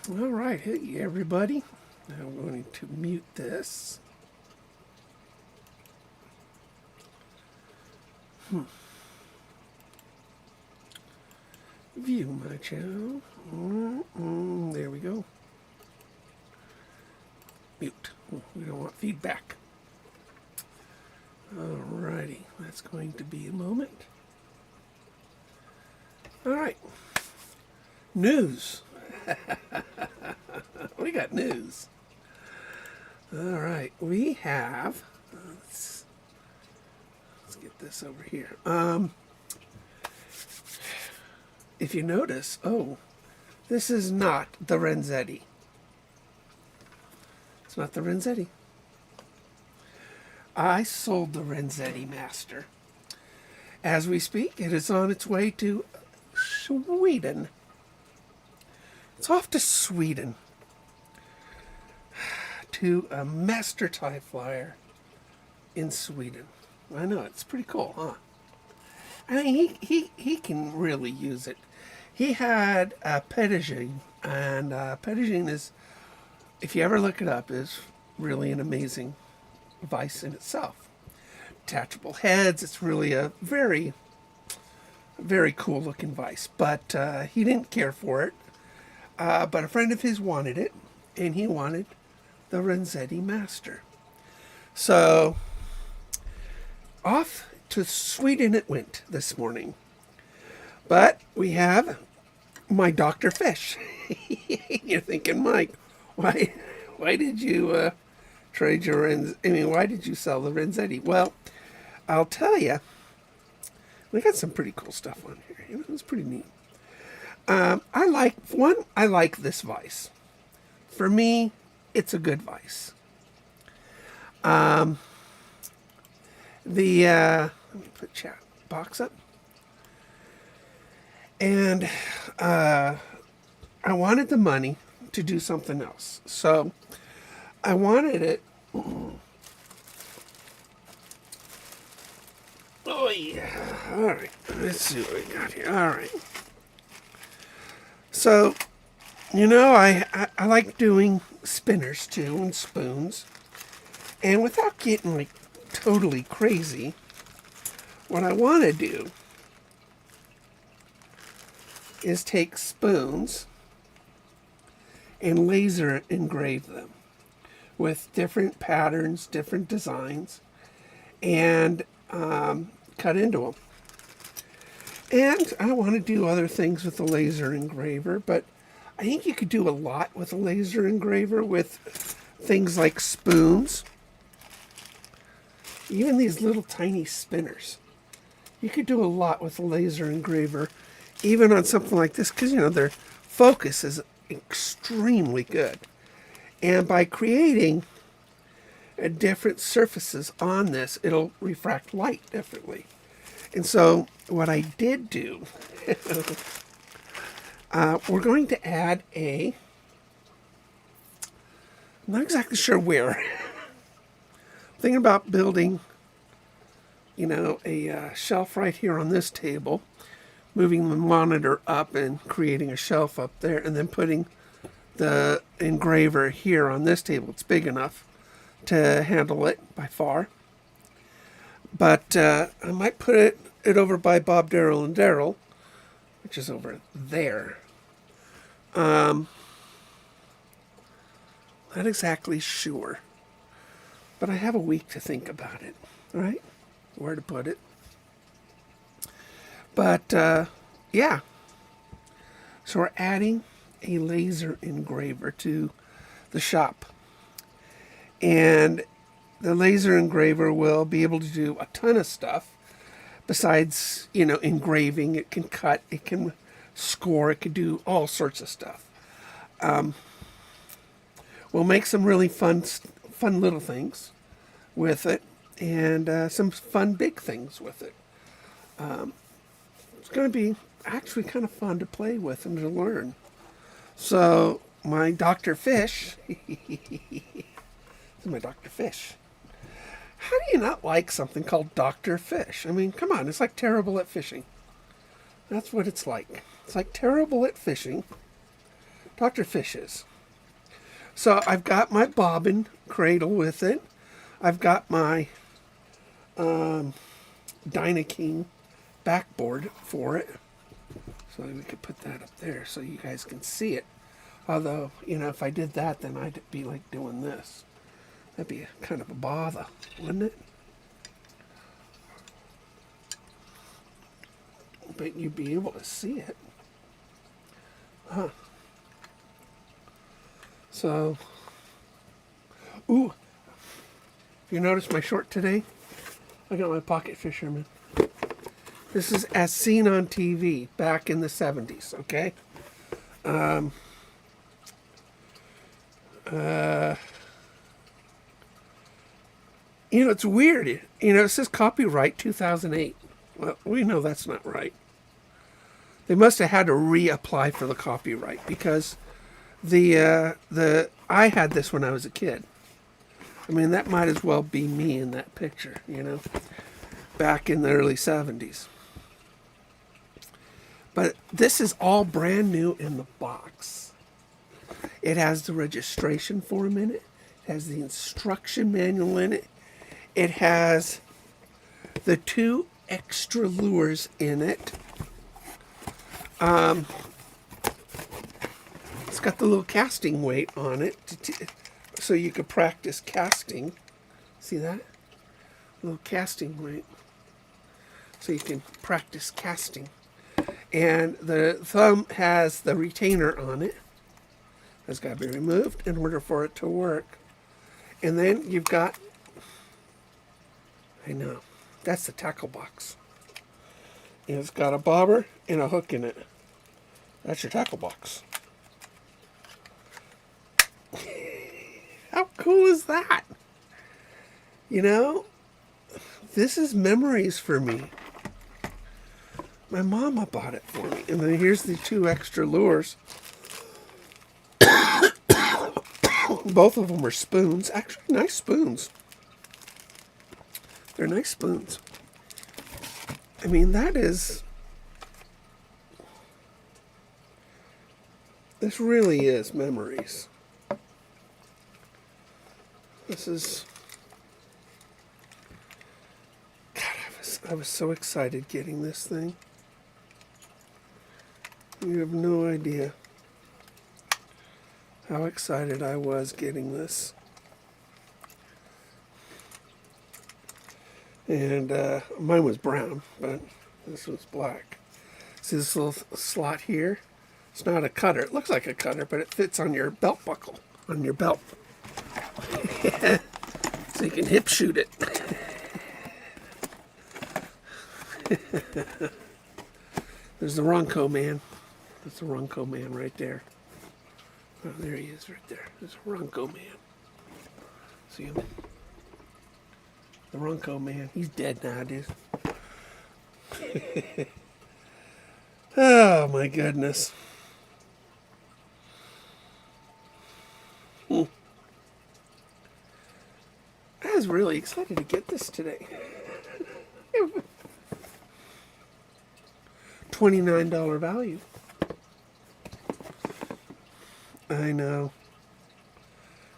All right, hey everybody. Now I'm going to mute this. View my channel. There we go. Mute. We don't want feedback. Alrighty, that's going to be a moment. All right, news. We got news. All right, we have. Let's get this over here. If you notice, this is not the Renzetti. It's not the Renzetti. I sold the Renzetti Master. As we speak, it is on its way to Sweden. It's off to Sweden to a master tie flyer in Sweden. I know, it's pretty cool, huh? I mean, he can really use it. He had a Petitjean, and Petitjean is, if you ever look it up, is really an amazing vice in itself. Detachable heads, it's really a very, very cool looking vice, but he didn't care for it. But a friend of his wanted it, and he wanted the Renzetti Master. So, off to Sweden it went this morning. But we have my Dr. Fish. You're thinking, Mike, why did you trade your why did you sell the Renzetti? Well, I'll tell you, we got some pretty cool stuff on here. It was pretty neat. I like this vice. For me, it's a good vice. Let me put chat box up. And I wanted the money to do something else. So I wanted it. Oh, yeah. All right. Let's see what we got here. All right. So, I like doing spinners too and spoons. And without getting like totally crazy, what I want to do is take spoons and laser engrave them with different patterns, different designs, and cut into them. And I want to do other things with the laser engraver, but I think you could do a lot with a laser engraver with things like spoons, even these little tiny spinners. You could do a lot with a laser engraver, even on something like this, because, their focus is extremely good. And by creating different surfaces on this, it'll refract light differently. And so what I did do, we're going to add I'm not exactly sure where. Thinking about building, a shelf right here on this table, moving the monitor up and creating a shelf up there, and then putting the engraver here on this table. It's big enough to handle it by far. But I might put it over by Bob, Darrell, and Darrell, which is over there. Not exactly sure. But I have a week to think about it, right? Where to put it. But, yeah. So we're adding a laser engraver to the shop. And the laser engraver will be able to do a ton of stuff. Besides, engraving, it can cut, it can score, it can do all sorts of stuff. We'll make some really fun little things with it, and some fun big things with it. It's going to be actually kind of fun to play with and to learn. So my Dr. Fish, this is my Dr. Fish. How do you not like something called Dr. Fish? I mean, come on, it's like Terrible at Fishing. That's what it's like. It's like Terrible at Fishing Dr. Fishes. So I've got my bobbin cradle with it. I've got my Dynaking backboard for it. So we could put that up there so you guys can see it. Although, you know, if I did that, then I'd be like doing this. That'd be kind of a bother, wouldn't it? But you'd be able to see it. Huh. So, ooh, you notice my short today? I got my pocket fisherman. This is as seen on TV back in the 70s, okay? You know, it's weird. You know, it says copyright 2008. Well, we know that's not right. They must have had to reapply for the copyright because I had this when I was a kid. I mean, that might as well be me in that picture, you know, back in the early 70s. But this is all brand new in the box. It has the registration form in it. It has the instruction manual in it. It has the 2 extra lures in it. It's got the little casting weight on it so you could practice casting. See that? A little casting weight. So you can practice casting. And the thumb has the retainer on it. That's got to be removed in order for it to work. And then you've got, I know, that's the tackle box. And it's got a bobber and a hook in it. That's your tackle box. How cool is that? You know, this is memories for me. My mama bought it for me. And then here's the 2 extra lures. Both of them are spoons. Actually, nice spoons. They're nice spoons. I mean, this really is memories. This is, God, I was so excited getting this thing. You have no idea how excited I was getting this. And mine was brown, but this was black. See this little slot here? It's not a cutter. It looks like a cutter, but it fits on your belt buckle, on your belt. So you can hip shoot it. There's the Ronco man. That's the Ronco man right there. Oh, there he is right there. There's a Ronco man. See him? The Ronco man. He's dead now, dude. Oh, my goodness. I was really excited to get this today. $29 value. I know.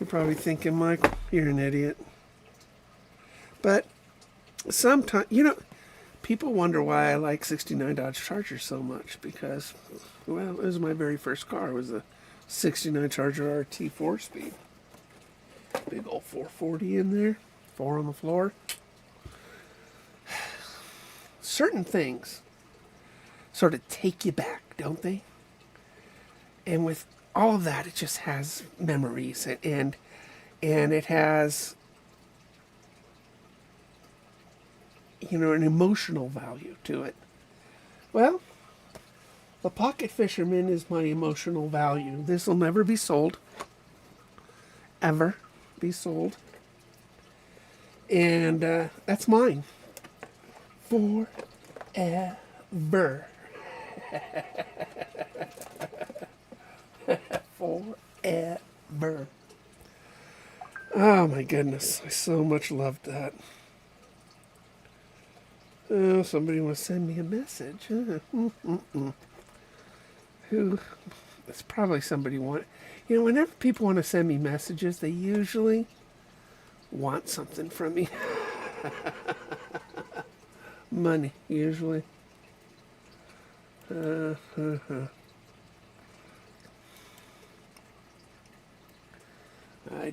You're probably thinking, Mike, you're an idiot. But sometimes, you know, people wonder why I like 69 Dodge Charger so much because, well, it was my very first car. It was a 69 Charger RT 4-speed. Big old 440 in there. 4 on the floor. Certain things sort of take you back, don't they? And with all of that, it just has memories and it has, you know, an emotional value to it. Well, the Pocket Fisherman is my emotional value. This will never be sold. Ever be sold. And that's mine. Forever. Forever. Oh my goodness. I so much loved that. Oh, somebody wants to send me a message. Who It's probably somebody whenever people want to send me messages, they usually want something from me. Money, usually. I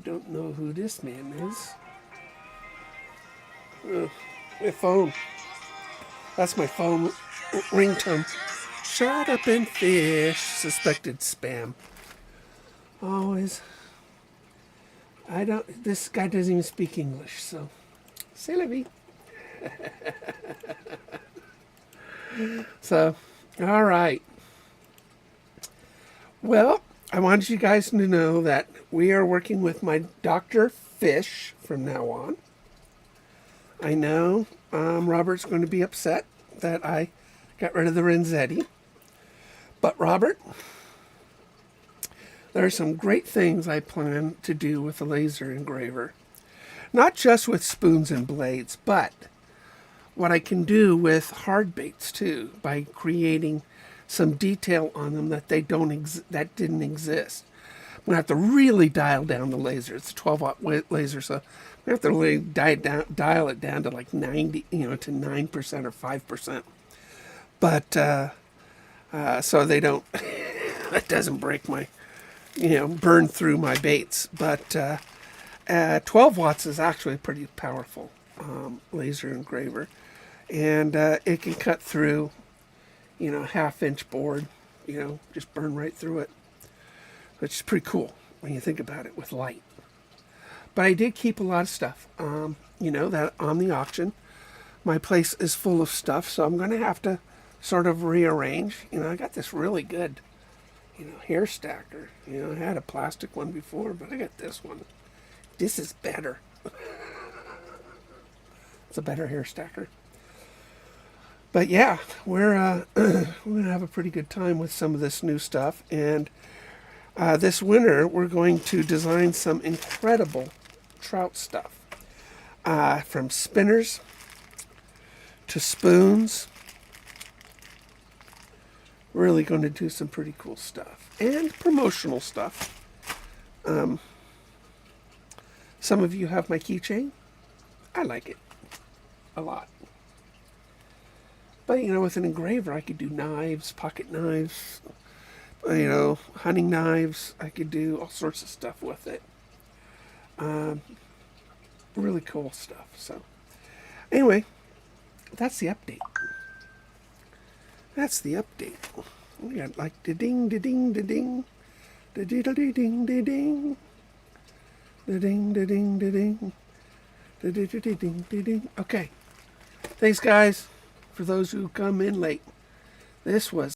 don't know who this man is. My phone. That's my phone ringtone. Shut up and fish. Suspected spam. Always. This guy doesn't even speak English, so. C'est la vie. So, all right. Well, I wanted you guys to know that we are working with my Dr. Fish from now on. I know Robert's going to be upset that I got rid of the Renzetti. But Robert, there are some great things I plan to do with the laser engraver. Not just with spoons and blades, but what I can do with hard baits too, by creating some detail on them that that didn't exist. I'm gonna have to really dial down the laser. It's a 12-watt laser, so I'm gonna have to really dial it down to like 90, to 9% or 5%. But so they don't, that doesn't break my, burn through my baits. But 12 watts is actually a pretty powerful laser engraver, and it can cut through, half-inch board, just burn right through it, which is pretty cool when you think about it with light. But I did keep a lot of stuff, that on the auction. My place is full of stuff, so I'm going to have to sort of rearrange. I got this really good, hair stacker. I had a plastic one before, but I got this one. This is better. It's a better hair stacker. But yeah, we're going to have a pretty good time with some of this new stuff. And this winter, we're going to design some incredible trout stuff. From spinners to spoons. Really going to do some pretty cool stuff. And promotional stuff. Some of you have my keychain. I like it a lot. But, with an engraver, I could do knives, pocket knives, hunting knives. I could do all sorts of stuff with it. Really cool stuff. So, anyway, that's the update. That's the update. We got like da-ding, da-ding, da-ding, da-ding, da-ding, da-ding, da-ding, da-ding, da-ding, da-ding. Okay. Thanks, guys. For those who come in late, this was